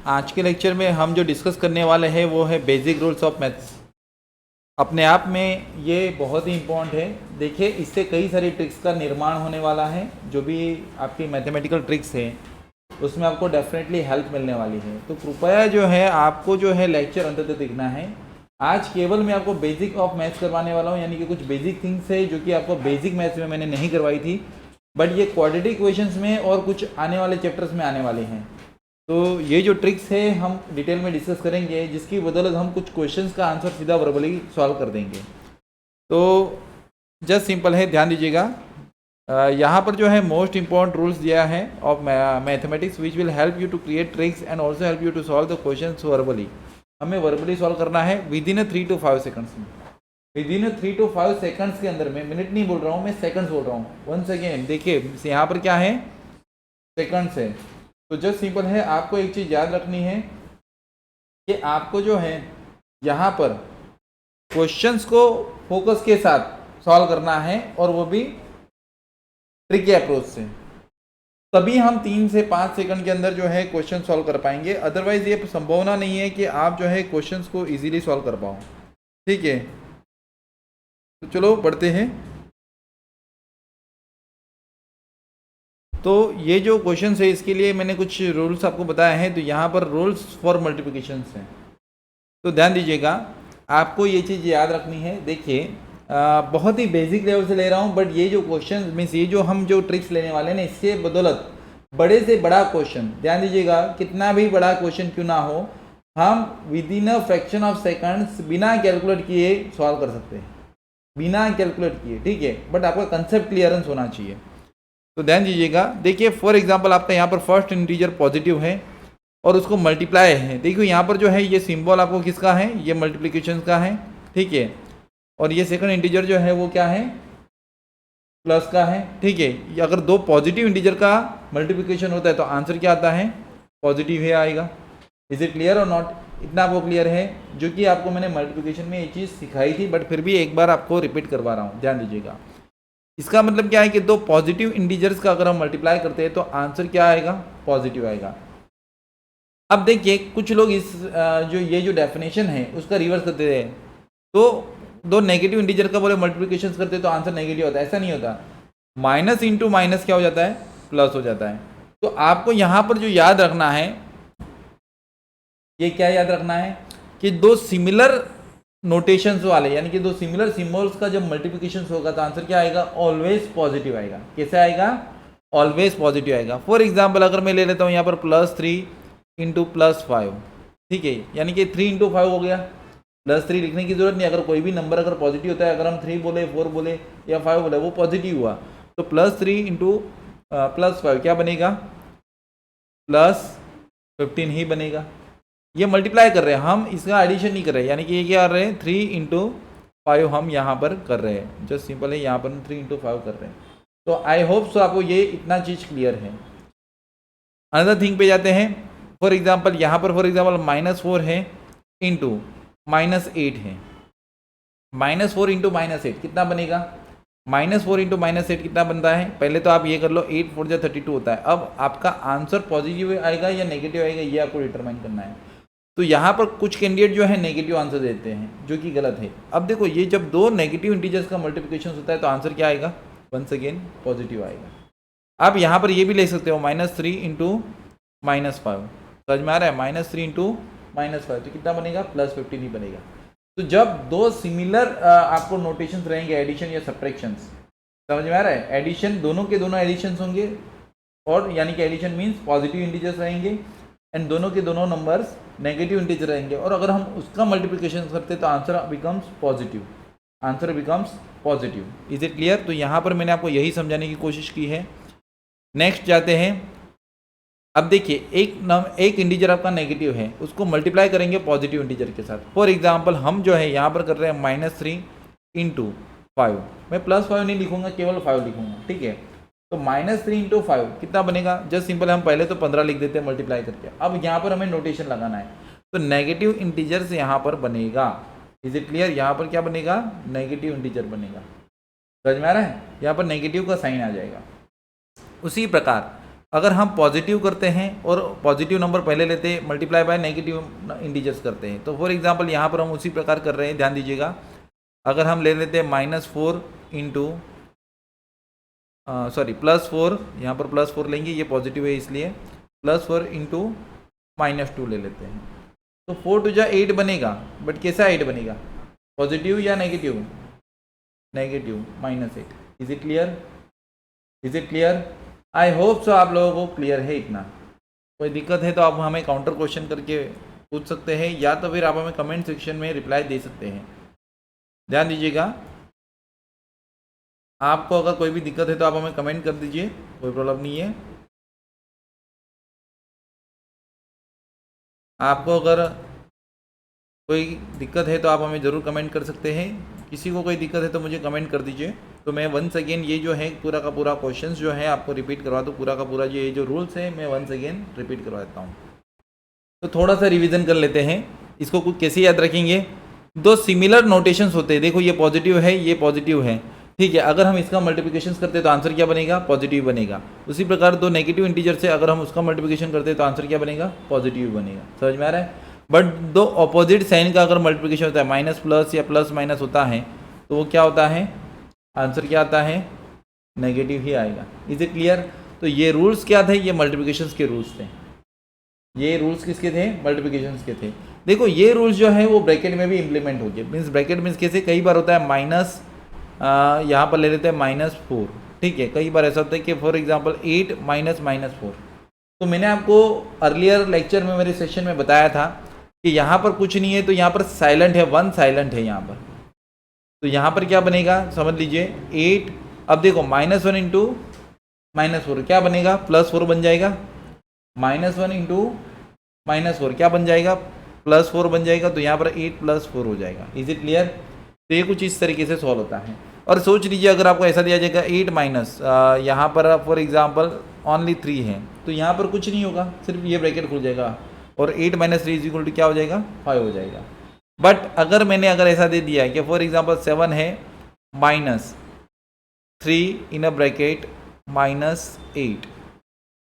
आज के लेक्चर में हम जो डिस्कस करने वाले हैं वो है बेसिक रूल्स ऑफ मैथ्स। अपने आप में ये बहुत ही इम्पोर्टेंट है। देखिए, इससे कई सारी ट्रिक्स का निर्माण होने वाला है। जो भी आपकी मैथमेटिकल ट्रिक्स हैं उसमें आपको डेफिनेटली हेल्प मिलने वाली है। तो कृपया जो है आपको जो है लेक्चर अंत तक देखना है। आज केवल मैं आपको बेसिक ऑफ मैथ्स करवाने वाला हूँ, यानी कि कुछ बेसिक थिंग्स है जो कि आपको बेसिक मैथ्स में मैंने नहीं करवाई थी, बट ये क्वाड्रेटिक इक्वेशंस में और कुछ आने वाले चैप्टर्स में आने वाले हैं। तो ये जो ट्रिक्स है हम डिटेल में डिस्कस करेंगे, जिसकी बदौलत हम कुछ क्वेश्चंस का आंसर सीधा वर्बली सॉल्व कर देंगे। तो जस्ट सिंपल है, ध्यान दीजिएगा। यहाँ पर जो है मोस्ट इंपॉर्टेंट रूल्स दिया है of mathematics which will help you to create tricks and also help you to solve the questions verbally. हमें वर्बली सॉल्व करना है विद इन 3 to 5 सेकंड्स में। विद इन 3 to 5 सेकंड्स के अंदर में, minute नहीं बोल रहा हूँ मैं, सेकंड्स बोल रहा हूँ। वंस अगेन देखिए, यहाँ पर क्या है, सेकंड्स है। तो जस्ट सिंपल है, आपको एक चीज़ याद रखनी है कि आपको जो है यहाँ पर क्वेश्चंस को फोकस के साथ सॉल्व करना है, और वो भी ट्रिकी अप्रोच से। तभी हम 3 से 5 सेकंड के अंदर जो है क्वेश्चन सॉल्व कर पाएंगे। अदरवाइज ये संभावना नहीं है कि आप जो है क्वेश्चंस को इजीली सॉल्व कर पाओ। ठीक है, तो चलो बढ़ते हैं। तो ये जो क्वेश्चन है इसके लिए मैंने कुछ रूल्स आपको बताए हैं। तो यहाँ पर रूल्स फॉर मल्टीप्लिकेशन हैं, तो ध्यान दीजिएगा, आपको ये चीज़ याद रखनी है। देखिए, बहुत ही बेसिक लेवल से ले रहा हूँ, बट ये जो क्वेश्चन मीन्स ये जो हम जो ट्रिक्स लेने वाले हैं ना, इसके बदौलत बड़े से बड़ा क्वेश्चन, ध्यान दीजिएगा, कितना भी बड़ा क्वेश्चन क्यों ना हो, हम with in a fraction of seconds बिना कैलकुलेट किए सॉल्व कर सकते हैं, बिना कैलकुलेट किए। ठीक है, बट आपका कंसेप्ट क्लियरेंस होना चाहिए। तो ध्यान दीजिएगा, देखिए फॉर एग्जांपल आपका यहाँ पर फर्स्ट इंटीजर पॉजिटिव है और उसको मल्टीप्लाई है। देखिए यहाँ पर जो है ये सिंबल आपको किसका है, ये मल्टीप्लिकेशन का है। ठीक है, और ये सेकंड इंटीजर जो है वो क्या है, प्लस का है। ठीक है, अगर दो पॉजिटिव इंटीजर का मल्टीप्लिकेशन होता है तो आंसर क्या आता है, पॉजिटिव है आएगा। इज इट क्लियर और नॉट? इतना आपको क्लियर है, जो कि आपको मैंने मल्टीप्लिकेशन में ये चीज़ सिखाई थी, बट फिर भी एक बार आपको रिपीट करवा रहा हूँ, ध्यान दीजिएगा। इसका मतलब क्या है कि दो पॉजिटिव इंटीजर्स का अगर हम मल्टीप्लाई करते हैं तो आंसर क्या आएगा, पॉजिटिव आएगा। अब देखिए, कुछ लोग इस जो ये जो डेफिनेशन है उसका रिवर्स करते हैं। तो दो नेगेटिव इंटीजर का बोले मल्टीप्लिकेशन करते हैं तो आंसर नेगेटिव होता है, ऐसा नहीं होता। माइनस इंटू माइनस क्या हो जाता है, प्लस हो जाता है। तो आपको यहाँ पर जो याद रखना है, ये क्या याद रखना है कि दो सिमिलर नोटेशंस वाले, यानी कि दो सिमिलर सिंबल्स का जब मल्टीप्लिकेशन होगा तो आंसर क्या आएगा, ऑलवेज पॉजिटिव आएगा। कैसे आएगा, ऑलवेज पॉजिटिव आएगा। फॉर एग्जांपल अगर मैं ले लेता हूँ यहाँ पर +3 इंटू +5, ठीक है, यानी कि 3 इंटू 5 हो गया। +3 लिखने की जरूरत नहीं, अगर कोई भी नंबर अगर पॉजिटिव होता है, अगर हम 3 बोले, 4 बोले या 5 बोले, वो पॉजिटिव हुआ, तो +3 इंटू +5 क्या बनेगा, +15 ही बनेगा। ये मल्टीप्लाई कर रहे हैं हम, इसका एडिशन नहीं कर रहे हैं, यानी कि ये क्या कर रहे हैं, 3 इंटू 5 हम यहाँ पर कर रहे हैं। जस्ट सिंपल है, यहाँ पर हम 3 इंटू 5 कर रहे हैं। तो आई होप सो आपको ये इतना चीज़ क्लियर है। अनदर थिंग पे जाते हैं। फॉर एग्जाम्पल यहाँ पर फॉर एग्जाम्पल -4 है इंटू -8 है। -4 इंटू -8 कितना बनेगा, -4 इंटू -8 कितना बनता है, पहले तो आप ये कर लो, 8 4 जा 32 होता है। अब आपका आंसर पॉजिटिव आएगा या नेगेटिव आएगा, ये आपको डिटरमाइन करना है। तो यहाँ पर कुछ कैंडिडेट जो है नेगेटिव आंसर देते हैं, जो कि गलत है। अब देखो, ये जब दो नेगेटिव इंटीजर्स का मल्टीप्लिकेशन होता है तो आंसर क्या आएगा, वंस अगेन पॉजिटिव आएगा। आप यहाँ पर ये भी ले सकते हो, -3 इंटू -5, समझ में आ रहा है, -3 इंटू -5 तो कितना बनेगा, +15 ही बनेगा। तो जब दो सिमिलर आपको नोटेशन रहेंगे, एडिशन या सब्ट्रैक्शन, समझ में आ रहा है, एडिशन दोनों के दोनों एडिशन होंगे, और यानी कि एडिशन मीन्स पॉजिटिव इंटीजर्स रहेंगे, एंड दोनों के दोनों नंबर्स नेगेटिव इंटीजर रहेंगे, और अगर हम उसका मल्टीप्लिकेशन करते हैं तो answer becomes positive, answer becomes positive. Is it clear? तो यहाँ पर मैंने आपको यही समझाने की कोशिश की है। नेक्स्ट जाते हैं। अब देखिए, एक इंटीजर आपका नेगेटिव है, उसको मल्टीप्लाई करेंगे पॉजिटिव इंटीजर के साथ। फॉर एग्जाम्पल हम जो है यहाँ पर कर रहे हैं -3 इंटू 5, मैं +5 नहीं लिखूंगा, केवल 5 लिखूंगा। ठीक है, तो -3 इंटू 5 कितना बनेगा, जस्ट सिंपल हम पहले तो 15 लिख देते हैं मल्टीप्लाई करके। अब यहाँ पर हमें नोटेशन लगाना है, तो नेगेटिव इंटीजर से यहाँ पर बनेगा। Is it clear? यहाँ पर क्या बनेगा, नेगेटिव इंटीजर बनेगा। समझ में आ रहा है, यहाँ पर नेगेटिव का साइन आ जाएगा। उसी प्रकार अगर हम पॉजिटिव करते हैं और पॉजिटिव नंबर पहले लेते हैं मल्टीप्लाई बाय नेगेटिव इंटीजर्स करते हैं, तो फॉर एग्जांपल यहाँ पर हम उसी प्रकार कर रहे हैं, ध्यान दीजिएगा। अगर हम ले लेते हैं -4 इंटू +4, यहाँ पर +4 लेंगे, ये पॉजिटिव है इसलिए +4 इंटू -2 ले लेते हैं, तो 4 टू जा 8 बनेगा। बट कैसा 8 बनेगा, पॉजिटिव या negative? Negative -8। Is it clear? Is it clear? I hope सो आप लोगों को क्लियर है इतना। कोई दिक्कत है तो आप हमें काउंटर क्वेश्चन करके पूछ सकते हैं, या तो फिर आप हमें कमेंट सेक्शन में रिप्लाई दे सकते हैं। ध्यान दीजिएगा, आपको अगर कोई भी दिक्कत है तो आप हमें कमेंट कर दीजिए, कोई प्रॉब्लम नहीं है। आपको अगर कोई दिक्कत है तो आप हमें ज़रूर कमेंट कर सकते हैं। किसी को कोई दिक्कत है तो मुझे कमेंट कर दीजिए। तो मैं वंस अगेन ये जो है पूरा का पूरा क्वेश्चंस जो है आपको रिपीट करवा दूँ, पूरा का पूरा ये जो रूल्स है मैं वंस अगेन रिपीट करवा देता हूँ। तो थोड़ा सा रिवीजन कर लेते हैं। इसको कुछ कैसे याद रखेंगे, दो सिमिलर नोटेशंस होते हैं। देखो ये पॉजिटिव है, ये पॉजिटिव है, ठीक है। अगर हम इसका मल्टीप्लिकेशन करते हैं तो आंसर क्या बनेगा, पॉजिटिव बनेगा। उसी प्रकार दो नेगेटिव इंटीजर से अगर हम उसका मल्टीप्लिकेशन करते हैं तो आंसर क्या बनेगा, पॉजिटिव बनेगा। समझ में आ रहा है? बट दो ऑपोजिट साइन का अगर मल्टीप्लिकेशन होता है, माइनस प्लस या प्लस माइनस होता है, तो वो क्या होता है, आंसर क्या आता है, नेगेटिव ही आएगा। Is it clear? तो ये रूल्स क्या थे, ये मल्टीप्लिकेशन के रूल्स थे। ये रूल्स किसके थे, मल्टीप्लिकेशन के थे। देखो ये रूल्स जो है वो ब्रैकेट में भी इम्प्लीमेंट हो गए। मीन्स ब्रैकेट मीन्स कैसे, कई बार होता है माइनस, यहाँ पर ले लेते हैं -4, ठीक है। कई बार ऐसा होता है कि फॉर एग्जांपल 8 माइनस -4। तो मैंने आपको अर्लियर लेक्चर में मेरे सेशन में बताया था कि यहाँ पर कुछ नहीं है, तो यहाँ पर साइलेंट है, 1 साइलेंट है यहाँ पर। तो यहाँ पर क्या बनेगा, समझ लीजिए 8। अब देखो -1 इंटू -4 क्या बनेगा, +4 बन जाएगा। -1 इंटू -4 क्या बन जाएगा, +4 बन जाएगा। तो यहाँ पर 8 + 4 हो जाएगा। Is it clear? तो ये कुछ इस तरीके से सॉल्व होता है। और सोच लीजिए अगर आपको ऐसा दिया जाएगा 8 माइनस, यहाँ पर फॉर एग्जांपल ओनली 3 है, तो यहाँ पर कुछ नहीं होगा, सिर्फ ये ब्रैकेट खुल जाएगा और 8 - 3 = क्या हो जाएगा, 5 हो जाएगा। बट अगर मैंने ऐसा दे दिया है कि फॉर एग्जांपल 7 है -3 इन अ ब्रैकेट -8,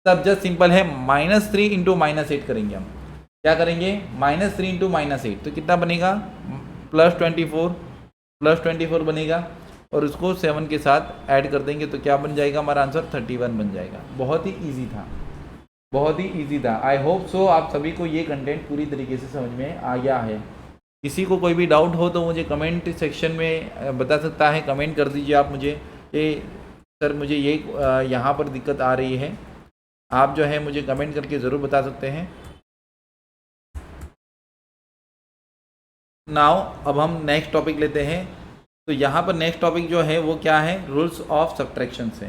तब जस्ट सिंपल है -3 इंटू -8 करेंगे हम। क्या करेंगे, -3 इंटू -8, तो कितना बनेगा, +24 बनेगा। और उसको 7 के साथ ऐड कर देंगे तो क्या बन जाएगा, हमारा आंसर 31 बन जाएगा। बहुत ही ईजी था, बहुत ही ईजी था। आई होप सो आप सभी को ये कंटेंट पूरी तरीके से समझ में आ गया है। किसी को कोई भी डाउट हो तो मुझे कमेंट सेक्शन में बता सकता है, कमेंट कर दीजिए आप मुझे कि सर मुझे ये यहाँ पर दिक्कत आ रही है। आप जो है मुझे कमेंट करके ज़रूर बता सकते हैं। नाउ अब हम नेक्स्ट टॉपिक लेते हैं। तो यहाँ पर नेक्स्ट टॉपिक जो है वो क्या है, रूल्स ऑफ सब्ट्रैक्शन से।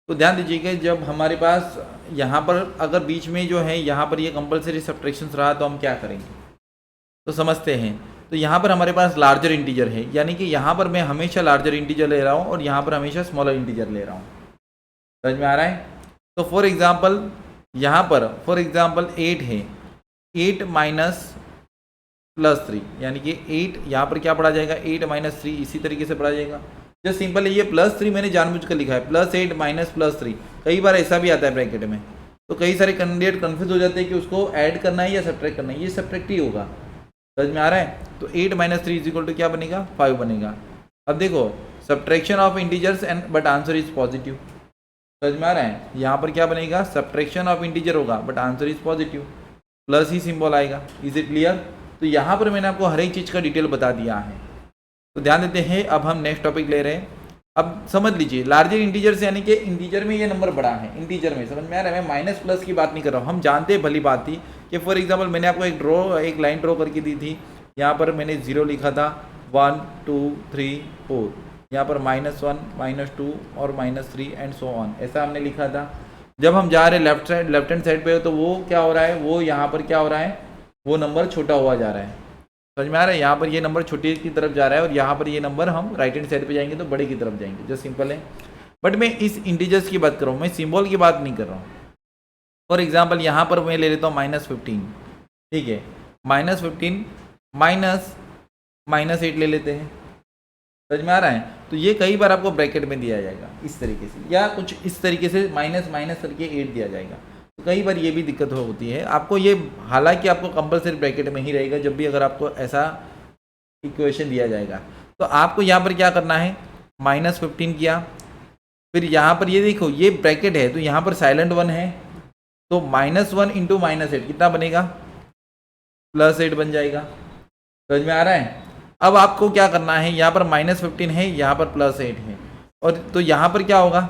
तो ध्यान दीजिएगा, जब हमारे पास यहाँ पर अगर बीच में जो है यहाँ पर ये कंपलसरी सब्ट्रैक्शंस रहा तो हम क्या करेंगे, तो समझते हैं। तो यहाँ पर हमारे पास लार्जर इंटीजर है, यानी कि यहाँ पर मैं हमेशा लार्जर इंटीजर ले रहा हूँ और यहाँ पर हमेशा स्मॉलर इंटीजर ले रहा हूँ। समझ में आ रहा है? तो फॉर एग्जाम्पल यहाँ पर फॉर एग्जाम्पल 8 है, 8 माइनस +3, यानी कि 8 यहाँ पर क्या पढ़ा जाएगा, 8 - 3 इसी तरीके से पढ़ा जाएगा। जो सिंपल है, ये +3 मैंने जानबूझकर लिखा है, +8 माइनस +3। कई बार ऐसा भी आता है ब्रैकेट में, तो कई सारे कैंडिडेट कन्फ्यूज हो जाते हैं कि उसको ऐड करना है या सब्ट्रैक्ट करना है। ये सब्ट्रैक्ट ही होगा। समझ में आ रहा है? तो 8 - 3 = क्या बनेगा, 5 बनेगा। अब देखो subtraction of integers and but answer is positive. समझ में आ रहा है? यहाँ पर क्या बनेगा, सब्ट्रैक्शन ऑफ इंटीजर होगा but answer is positive, plus ही सिंबल आएगा। Is it clear? तो यहाँ पर मैंने आपको हर एक चीज़ का डिटेल बता दिया है। तो ध्यान देते हैं। अब हम नेक्स्ट टॉपिक ले रहे हैं। अब समझ लीजिए, लार्जर इंटीजर्स यानी कि इंटीजर में ये नंबर बड़ा है, इंटीजर में। समझ में आ रहा है? मैं माइनस प्लस की बात नहीं कर रहा हूँ। हम जानते हैं भली बात थी कि फॉर एग्जांपल मैंने आपको एक लाइन ड्रॉ करके दी थी। यहाँ पर मैंने 0 लिखा था, 1 2 3 4, यहाँ पर -1 -2 और -3 एंड सो ऑन, ऐसा हमने लिखा था। जब हम जा रहे हैं लेफ्ट हैंड साइड पे, तो वो क्या हो रहा है, वो यहाँ पर क्या हो रहा है, वो नंबर छोटा हुआ जा रहा है। समझ में आ रहा है? यहाँ पर ये नंबर छोटे की तरफ जा रहा है और यहाँ पर ये नंबर हम राइट हैंड साइड पे जाएंगे तो बड़े की तरफ जाएंगे। जो सिंपल है। बट मैं इस इंटीजर्स की बात कर रहा हूँ, मैं सिंबल की बात नहीं कर रहा हूँ। फॉर एग्जाम्पल यहाँ पर मैं ले लेता हूँ -15, ठीक है। -15 -8 ले लेते हैं। समझ में आ रहा है? तो ये कई बार आपको ब्रैकेट में दिया जाएगा इस तरीके से, या कुछ इस तरीके से माइनस माइनस करके 8 दिया जाएगा। तो कई बार ये भी दिक्कत होती है आपको। ये हालांकि आपको कंपलसरी ब्रैकेट में ही रहेगा जब भी अगर आपको ऐसा इक्वेशन दिया जाएगा। तो आपको यहाँ पर क्या करना है, -15 किया, फिर यहाँ पर ये देखो ये ब्रैकेट है तो यहाँ पर साइलेंट 1 है, तो -1 इंटू -8 कितना बनेगा, +8 बन जाएगा। समझ में आ रहा है। अब आपको क्या करना है, यहाँ पर -15 है, यहाँ पर +8 है, और तो यहाँ पर क्या होगा,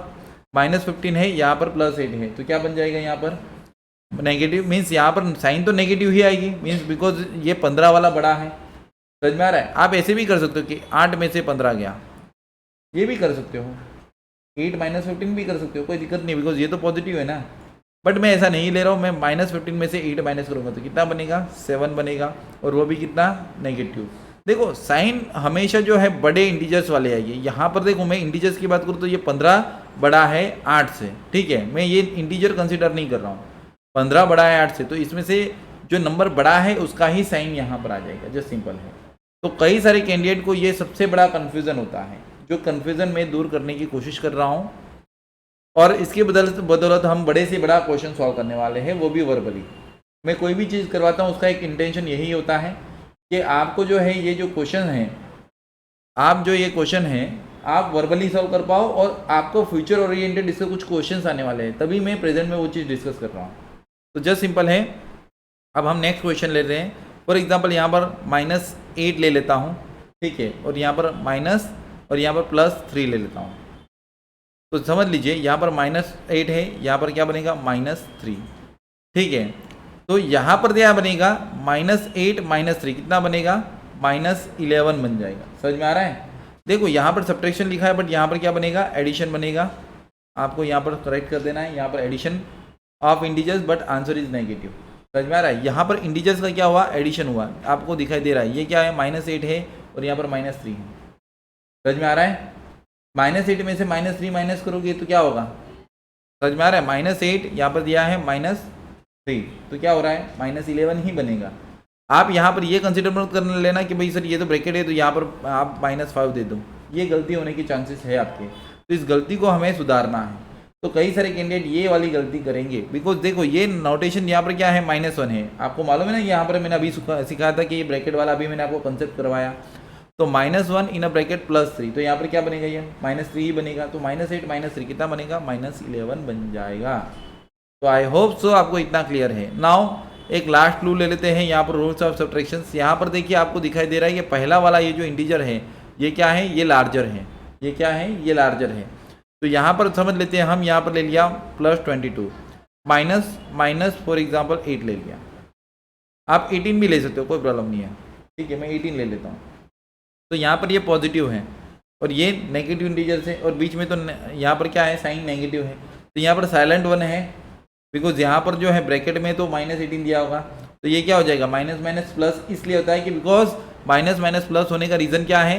-15 है, यहाँ पर +8 है, तो क्या बन जाएगा यहाँ पर नेगेटिव, मीन्स यहाँ पर साइन तो नेगेटिव ही आएगी, मीन्स बिकॉज ये 15 वाला बड़ा है। समझ में आ रहा है। आप ऐसे भी कर सकते हो कि 8 में से 15 गया, ये भी कर सकते हो, 8 -15 भी कर सकते हो, कोई दिक्कत नहीं, बिकॉज ये तो पॉजिटिव है ना। बट मैं ऐसा नहीं ले रहा हूँ, मैं -15 में से 8 माइनस करूँगा तो कितना बनेगा, 7 बनेगा, और वो भी कितना, नेगेटिव। देखो साइन हमेशा जो है बड़े इंटीजर्स वाले आइए। यहाँ पर देखो मैं इंटीजर्स की बात करूँ तो ये 15 बड़ा है 8 से, ठीक है, मैं ये इंटीजर कंसिडर नहीं कर रहा हूँ, 15 बड़ा है 8 से, तो इसमें से जो नंबर बड़ा है उसका ही साइन यहाँ पर आ जाएगा, जस्ट सिंपल है। तो कई सारे कैंडिडेट को ये सबसे बड़ा कन्फ्यूज़न होता है, जो कन्फ्यूज़न मैं दूर करने की कोशिश कर रहा हूँ, और इसके बदौलत हम बड़े से बड़ा क्वेश्चन सॉल्व करने वाले हैं, वो भी वर्बली। मैं कोई भी चीज़ करवाता हूँ उसका एक इंटेंशन यही होता है कि आपको जो है ये जो क्वेश्चन है, आप जो ये क्वेश्चन है आप वर्बली सॉल्व कर पाओ, और आपको फ्यूचर ओरिएंटेड इससे कुछ क्वेश्चंस आने वाले हैं, तभी मैं प्रेजेंट में वो चीज़ डिस्कस कर रहा हूँ। तो जस्ट सिंपल है। अब हम नेक्स्ट क्वेश्चन ले रहे हैं। फॉर एग्जाम्पल यहाँ पर -8 ले लेता हूँ, ठीक है, और यहाँ पर माइनस और यहाँ पर +3 ले लेता हूँ। तो समझ लीजिए यहाँ पर -8 है, यहाँ पर क्या बनेगा, -3, ठीक है। तो यहाँ पर क्या बनेगा, -8 -3 कितना बनेगा, -11 बन जाएगा। समझ में आ रहा है। देखो यहाँ पर सब्ट्रैक्शन लिखा है, बट यहाँ पर क्या बनेगा, एडिशन बनेगा। आपको यहाँ पर करेक्ट कर देना है, यहाँ पर addition of integers, but answer is negative. समझ में आ रहा है। यहाँ पर इंटीजर्स का क्या हुआ, एडिशन हुआ, आपको दिखाई दे रहा है। ये क्या है, -8 है, और यहाँ पर -3 है। समझ में आ रहा है। -8 में से -3 माइनस करोगे तो क्या होगा, समझ में आ रहा है। -8 यहाँ पर दिया है, -3, तो क्या हो रहा है, -11 ही बनेगा। आप यहाँ पर ये कंसिडर मत कर लेना कि भाई सर ये तो ब्रैकेट है तो यहाँ पर आप -5 दे दो, ये गलती होने की चांसेस है आपके। तो इस गलती को हमें सुधारना है। तो कई सारे कैंडिडेट ये वाली गलती करेंगे, बिकॉज देखो ये नोटेशन यहाँ पर क्या है, -1 है। आपको मालूम है ना, यहाँ पर मैंने अभी सिखाया था कि ये ब्रैकेट वाला अभी मैंने आपको कंसेप्ट करवाया। तो -1 इन अ ब्रैकेट +3, तो यहाँ पर क्या बनेगा, ये -3 ही बनेगा। तो -8 -3 कितना बनेगा, -11 बन जाएगा। तो आई होप सो आपको इतना क्लियर है। नाउ एक लास्ट क्लू ले लेते हैं, यहाँ पर रूल्स ऑफ सब्ट्रैक्शंस। यहाँ पर देखिए आपको दिखाई दे रहा है कि पहला वाला ये जो इंटीजर है ये क्या है, ये लार्जर है। ये क्या है, ये लार्जर है। तो यहाँ पर समझ लेते हैं हम, यहाँ पर ले लिया +22, माइनस फॉर एग्जाम्पल 8 ले लिया। आप 18 भी ले सकते हो, कोई प्रॉब्लम नहीं है, ठीक है, मैं 18 ले लेता हूँ। तो यहाँ पर ये पॉजिटिव है और ये नेगेटिव इंटीजर्स है, और बीच में तो यहाँ पर क्या है, साइन नेगेटिव है। तो यहाँ पर साइलेंट 1 है, बिकॉज यहाँ पर जो है ब्रैकेट में तो -18 दिया होगा। तो ये क्या हो जाएगा, माइनस माइनस प्लस इसलिए होता है कि बिकॉज माइनस माइनस प्लस होने का रीज़न क्या है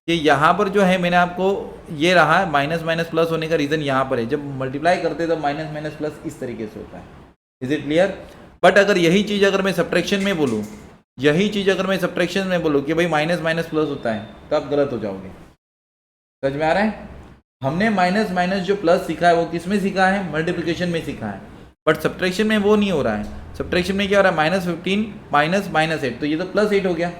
कि यहाँ पर जो है मैंने आपको ये रहा माइनस माइनस प्लस होने का रीज़न यहाँ पर है। जब मल्टीप्लाई करते हैं तो माइनस माइनस प्लस इस तरीके से होता है। Is it clear. बट अगर यही चीज़ अगर मैं सब्ट्रैक्शन में बोलूँ, यही चीज़ अगर मैं सब्ट्रैक्शन में बोलूँ कि भाई माइनस माइनस प्लस होता है, तो आप गलत हो जाओगे। समझ में आ रहा है। हमने माइनस माइनस जो प्लस सीखा है वो किस में सीखा है, मल्टीप्लिकेशन में सीखा है। बट सब्ट्रैक्शन में वो नहीं हो रहा है। सब्ट्रैक्शन में क्या हो रहा है, -15 माइनस -8, तो ये तो +8 हो गया।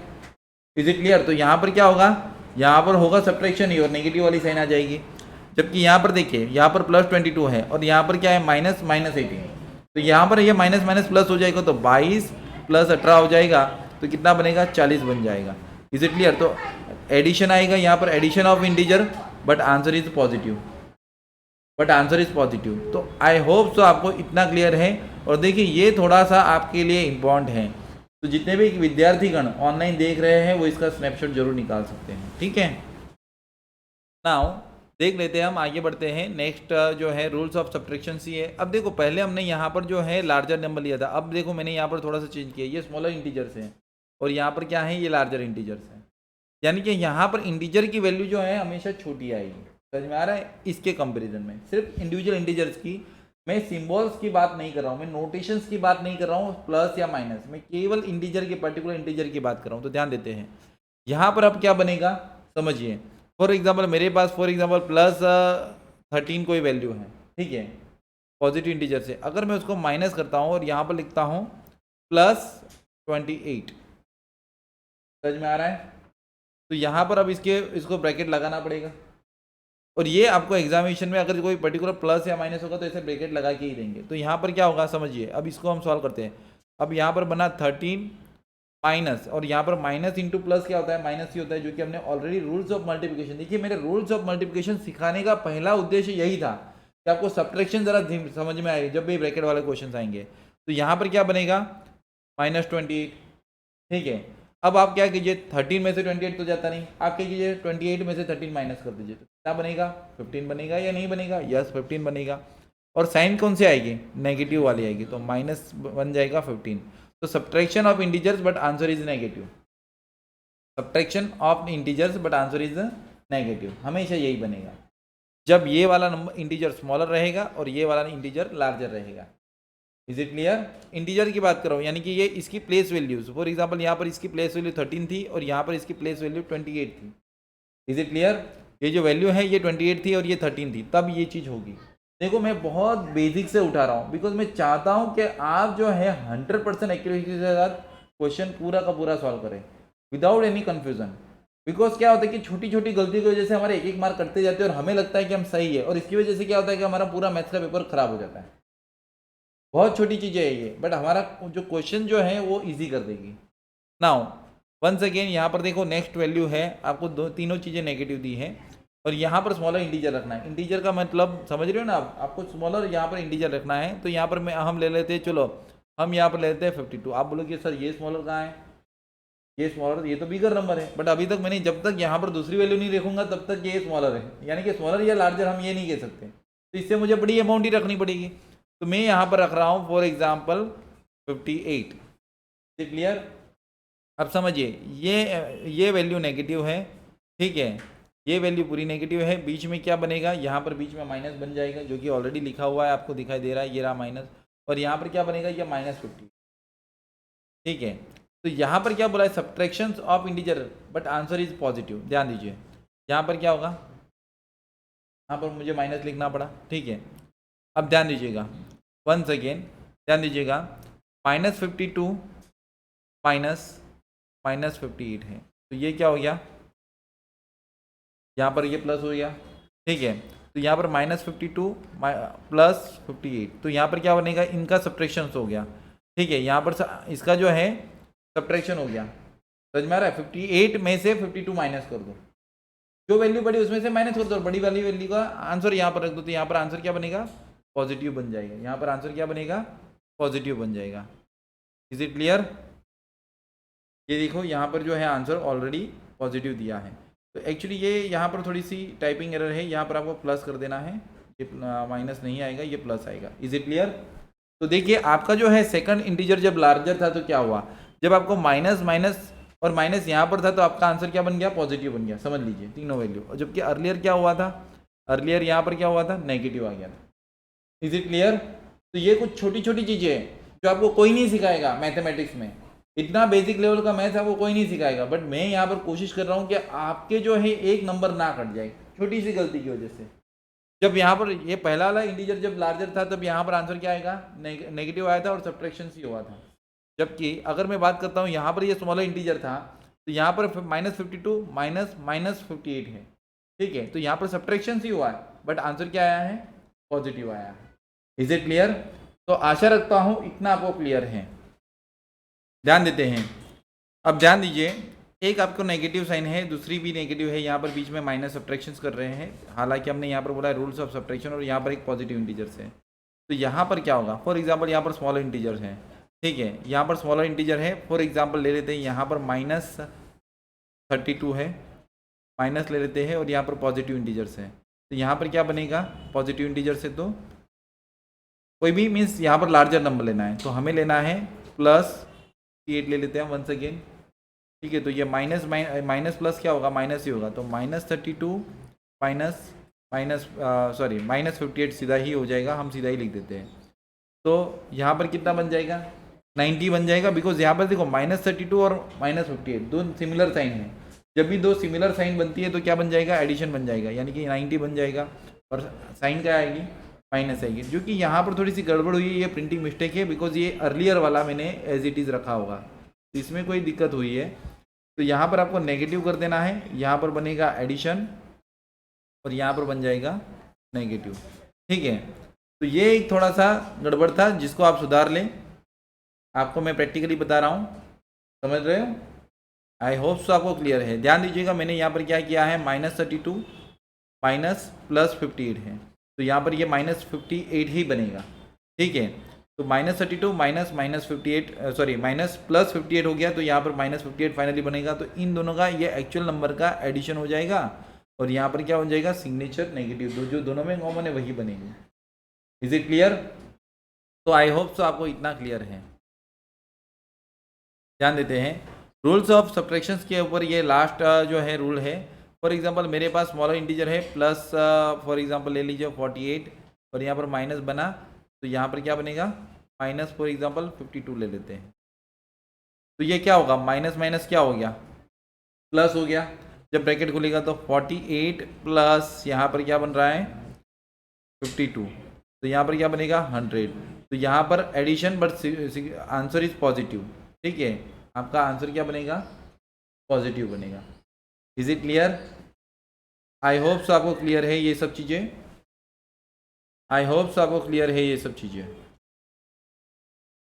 Is it clear. तो यहाँ पर क्या होगा, यहाँ पर होगा सब्ट्रैक्शन ही और नेगेटिव वाली साइन आ जाएगी। जबकि यहाँ पर देखिए, यहाँ पर +22 है और यहाँ पर क्या है -18, तो यहाँ पर ये माइनस माइनस प्लस हो जाएगा, तो 22 + 18 हो जाएगा, तो कितना बनेगा, 40 बन जाएगा। Is it clear. तो एडिशन आएगा यहाँ पर, addition of integer, but answer is positive, तो आई होप सो आपको इतना क्लियर है। और देखिए ये थोड़ा सा आपके लिए इम्पॉर्टेंट है, तो जितने भी विद्यार्थीगण ऑनलाइन देख रहे हैं वो इसका स्नैपशॉट जरूर निकाल सकते हैं। ठीक है, नाउ देख लेते हैं, हम आगे बढ़ते हैं। नेक्स्ट जो है रूल्स ऑफ सब्ट्रैक्शन सी है। अब देखो पहले हमने यहाँ पर जो है लार्जर नंबर लिया था, अब देखो मैंने यहाँ पर थोड़ा सा चेंज किया, ये स्मॉलर इंटीजर्स हैं और यहाँ पर क्या है, ये लार्जर इंटीजर्स हैं। यानी कि यहाँ पर इंटीजर की वैल्यू जो है हमेशा छोटी आएगी। समझ में आ रहा है। इसके कंपैरिजन में सिर्फ इंडिविजुअल इंटीजर्स की, मैं सिंबल्स की बात नहीं कर रहा हूँ, मैं नोटेशंस की बात नहीं कर रहा हूँ, प्लस या माइनस, मैं केवल इंटीजर के पर्टिकुलर इंटीजर की बात कर रहा हूँ। तो ध्यान देते हैं यहाँ पर अब क्या बनेगा, समझिए फॉर एग्जाम्पल मेरे पास फॉर एग्जाम्पल प्लस 13 कोई वैल्यू है, ठीक है, पॉजिटिव इंटीजर से। अगर मैं उसको माइनस करता हूँ और यहाँ पर लिखता हूँ प्लस 28, समझ में आ रहा है? तो यहाँ पर अब इसको ब्रैकेट लगाना पड़ेगा, और ये आपको एग्जामिनेशन में अगर कोई पर्टिकुलर प्लस या माइनस होगा तो ऐसे ब्रैकेट लगा के ही देंगे। तो यहाँ पर क्या होगा समझिए, अब इसको हम सॉल्व करते हैं। अब यहाँ पर बना 13 माइनस, और यहाँ पर माइनस इंटू प्लस क्या होता है, माइनस ही होता है, जो कि हमने ऑलरेडी रूल्स ऑफ मल्टीप्लिकेशन। देखिए मेरे रूल्स ऑफ मल्टीप्लिकेशन सिखाने का पहला उद्देश्य यही था कि आपको सब्ट्रैक्शन जरा समझ में आए जब भी ब्रैकेट वाले क्वेश्चन आएंगे। तो यहाँ पर क्या बनेगा -28, ठीक है। अब आप क्या कीजिए, 13 में से 28 तो जाता नहीं, आप क्या कीजिए 28 में से 13 माइनस कर दीजिए, तो क्या बनेगा 15 बनेगा या नहीं बनेगा, यस 15 बनेगा। और साइन कौन से आएगी, नेगेटिव वाली आएगी, तो माइनस बन जाएगा 15। तो subtraction of integers but answer is negative, subtraction of integers but answer is negative, हमेशा यही बनेगा जब ये वाला नंबर इंटीजर स्मॉलर रहेगा और ये वाला इंटीजर लार्जर रहेगा। Is it clear? इंटीजर की बात कर रहा हूँ, यानी कि ये इसकी प्लेस वैल्यूज, फॉर एग्जांपल यहाँ पर इसकी प्लेस वैल्यू 13 थी और यहाँ पर इसकी प्लेस वैल्यू 28 थी। Is it clear? ये जो वैल्यू है ये 28 थी और ये 13 थी, तब ये चीज़ होगी। देखो मैं बहुत बेसिक से उठा रहा हूँ बिकॉज मैं चाहता हूँ कि आप जो है 100% एक्यूरेसी के साथ क्वेश्चन पूरा का पूरा सॉल्व करें विदाउट एनी कन्फ्यूजन। बिकॉज क्या होता है कि छोटी छोटी गलती की वजह से हमारे एक मार्क कटते जाते हैं और हमें लगता है कि हम सही है, और इसकी वजह से क्या होता है कि हमारा पूरा मैथ्स का पेपर खराब हो जाता है। बहुत छोटी चीज़ें है ये, बट हमारा जो क्वेश्चन जो है वो इजी कर देगी। नाउ वंस अगेन यहाँ पर देखो नेक्स्ट वैल्यू है, आपको तीनों चीज़ें नेगेटिव दी है और यहाँ पर स्मॉलर इंटीजर रखना है। इंटीजर का मतलब समझ रहे हो ना आप, आपको स्मॉलर यहाँ पर इंटीजर रखना है। तो यहाँ पर हम ले लेते हैं, चलो हम यहाँ पर ले लेते हैं 52। आप बोलोगे सर ये स्मॉलर कहाँ है, ये स्मॉलर, ये तो बिगर नंबर है, बट अभी तक मैंने जब तक यहाँ पर दूसरी वैल्यू नहीं देखूंगा तब तक ये स्मॉलर है, यानी कि स्मॉलर या लार्जर हम ये नहीं कह सकते। तो इससे मुझे बड़ी अमाउंट ही रखनी पड़ेगी, तो मैं यहाँ पर रख रहा हूँ फॉर एग्जाम्पल 58। क्लियर? अब समझिए ये वैल्यू नेगेटिव है, ठीक है, ये वैल्यू पूरी नेगेटिव है। बीच में क्या बनेगा, यहाँ पर बीच में माइनस बन जाएगा, जो कि ऑलरेडी लिखा हुआ है आपको दिखाई दे रहा है, ये रहा माइनस, और यहाँ पर क्या बनेगा, ये -50, ठीक है। तो यहाँ पर क्या बोला है, subtraction of integer but answer is positive. ध्यान दीजिए यहाँ पर क्या होगा, यहाँ पर मुझे माइनस लिखना पड़ा, ठीक है। अब ध्यान दीजिएगा वंस अगेन, ध्यान दीजिएगा -52 माइनस 58 है, तो ये क्या हो गया, यहाँ पर ये प्लस हो गया, ठीक है। तो यहाँ पर -52 प्लस 58, तो यहाँ पर क्या बनेगा, इनका सब्ट्रैक्शन हो गया, ठीक है। यहाँ पर इसका जो है सब्ट्रैक्शन हो गया, समझ में आ रहा है। 58 में से 52 माइनस कर दो, जो वैल्यू बड़ी उसमें से माइनस कर दो, बड़ी वाली वैल्यू का आंसर यहाँ पर रख दो, तो यहाँ पर आंसर क्या बनेगा, पॉजिटिव बन जाएगा। यहाँ पर आंसर क्या बनेगा, पॉजिटिव बन जाएगा। Is it clear? ये देखो यहाँ पर जो है आंसर ऑलरेडी पॉजिटिव दिया है। तो एक्चुअली ये यहाँ पर थोड़ी सी टाइपिंग एरर है, यहाँ पर आपको प्लस कर देना है, ये माइनस नहीं आएगा, ये प्लस आएगा। Is it clear? तो देखिए आपका जो है सेकंड इंटीजर जब लार्जर था तो क्या हुआ, जब आपको माइनस माइनस और माइनस यहाँ पर था तो आपका आंसर क्या बन गया, पॉजिटिव बन गया, समझ लीजिए तीनों वैल्यू। और जबकि अर्लियर क्या हुआ था, अर्लियर यहाँ पर क्या हुआ था, नेगेटिव आ गया था। Is it clear? तो ये कुछ छोटी छोटी चीज़ें हैं जो आपको कोई नहीं सिखाएगा मैथमेटिक्स में, इतना बेसिक लेवल का मैथ आपको कोई नहीं सिखाएगा, बट मैं यहाँ पर कोशिश कर रहा हूँ कि आपके जो है एक नंबर ना कट जाए छोटी सी गलती की वजह से। जब यहाँ पर ये पहला वाला इंटीजर जब लार्जर था तब यहाँ पर आंसर क्या आएगा, नेगेटिव आया था और सब्ट्रैक्शन ही हुआ था। जबकि अगर मैं बात करता हूँ यहाँ पर ये स्मॉलर इंटीजर था तो यहाँ पर -52 -58 है, ठीक है। तो यहाँ पर सब्ट्रैक्शन ही हुआ है बट आंसर क्या आया है, पॉजिटिव आया है। Is it clear? तो आशा रखता हूँ इतना आपको क्लियर है। ध्यान देते हैं, अब ध्यान दीजिए, एक आपको नेगेटिव साइन है, दूसरी भी नेगेटिव है, यहाँ पर बीच में माइनस सब्ट्रैक्शंस कर रहे हैं, हालांकि हमने यहाँ पर बोला है रूल्स ऑफ सब्ट्रैक्शन, और यहाँ पर एक पॉजिटिव इंटीजर्स है। तो यहाँ पर क्या होगा, फॉर एग्जांपल यहाँ पर स्मॉलर इंटीजर्स हैं, ठीक है, यहाँ पर स्मॉलर इंटीजर है, फॉर एग्जांपल ले लेते हैं यहाँ पर -32 है, माइनस ले लेते हैं, और यहाँ पर पॉजिटिव इंटीजर्स है। तो यहाँ पर क्या बनेगा, पॉजिटिव इंटीजर से तो कोई भी मीन्स यहाँ पर लार्जर नंबर लेना है, तो हमें लेना है +8 ले लेते हैं वंस अगेन, ठीक है। तो ये माइनस प्लस क्या होगा, माइनस ही होगा, तो -32 -58 सीधा ही हो जाएगा, हम सीधा ही लिख देते हैं। तो यहाँ पर कितना बन जाएगा, 90 बन जाएगा, बिकॉज यहाँ पर देखो -32 और -58 दोनों सिमिलर साइन है। जब भी दो सिमिलर साइन बनती है तो क्या बन जाएगा, एडिशन बन जाएगा, यानी कि 90 बन जाएगा और साइन क्या आएगी, माइनस आएगी। जो कि यहाँ पर थोड़ी सी गड़बड़ हुई है, ये प्रिंटिंग मिस्टेक है, बिकॉज ये अर्लियर वाला मैंने एज इट इज़ रखा होगा, तो इसमें कोई दिक्कत हुई है। तो यहाँ पर आपको नेगेटिव कर देना है, यहाँ पर बनेगा एडिशन और यहाँ पर बन जाएगा नेगेटिव, ठीक है। तो ये एक थोड़ा सा गड़बड़ था जिसको आप सुधार लें, आपको मैं प्रैक्टिकली बता रहा हूँ, समझ रहे हो। आई होप सो आपको क्लियर है। ध्यान दीजिएगा मैंने यहाँ पर क्या किया है, -32 माइनस +58 है, तो यहाँ पर ये -58 ही बनेगा, ठीक है। तो -32 माइनस -58 सॉरी माइनस +58 हो गया, तो यहाँ पर -58 फाइनली बनेगा। तो इन दोनों का ये एक्चुअल नंबर का एडिशन हो जाएगा और यहाँ पर क्या हो जाएगा, सिग्नेचर नेगेटिव, तो जो दोनों में कॉमन है वही बनेगी। Is it clear? तो आई होप सो आपको इतना क्लियर है। ध्यान देते हैं रूल्स ऑफ सब्ट्रैक्शंस के ऊपर, ये लास्ट जो है रूल है। फॉर एग्जांपल मेरे पास स्मॉलर इंटीजर है प्लस फॉर एग्जांपल ले लीजिए 48 और यहाँ पर माइनस बना, तो यहाँ पर क्या बनेगा, माइनस फॉर एग्जांपल 52 ले लेते हैं। तो ये क्या होगा, माइनस माइनस क्या हो गया, प्लस हो गया। जब ब्रैकेट खुलेगा तो 48 प्लस यहाँ पर क्या बन रहा है 52, तो यहाँ पर क्या बनेगा 100। तो यहाँ पर addition but answer is positive, ठीक है। आपका आंसर क्या बनेगा, पॉजिटिव बनेगा। Is it clear? I hope so आपको क्लियर है ये सब चीज़ें, आई होप सो आपको क्लियर है ये सब चीज़ें।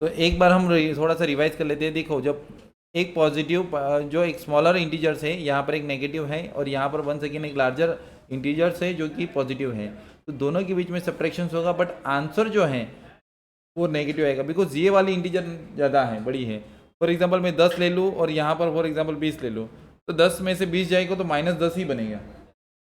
तो एक बार हम थोड़ा सा रिवाइज कर लेते हैं। देखो जब एक पॉजिटिव जो एक स्मॉलर इंटीजर्स है, यहाँ पर एक नेगेटिव है और यहाँ पर वन सेकेंड एक लार्जर इंटीजर्स है जो कि पॉजिटिव है, तो दोनों के बीच में सब्ट्रैक्शंस होगा, बट आंसर जो है वो नेगेटिव आएगा, बिकॉज ये वाली इंटीजर ज़्यादा है, बड़ी है। फॉर एग्जांपल मैं 10 ले लूँ और यहाँ पर फॉर एग्जांपल 20 ले लूँ, तो 10 में से 20 जाएगा तो -10 ही बनेगा।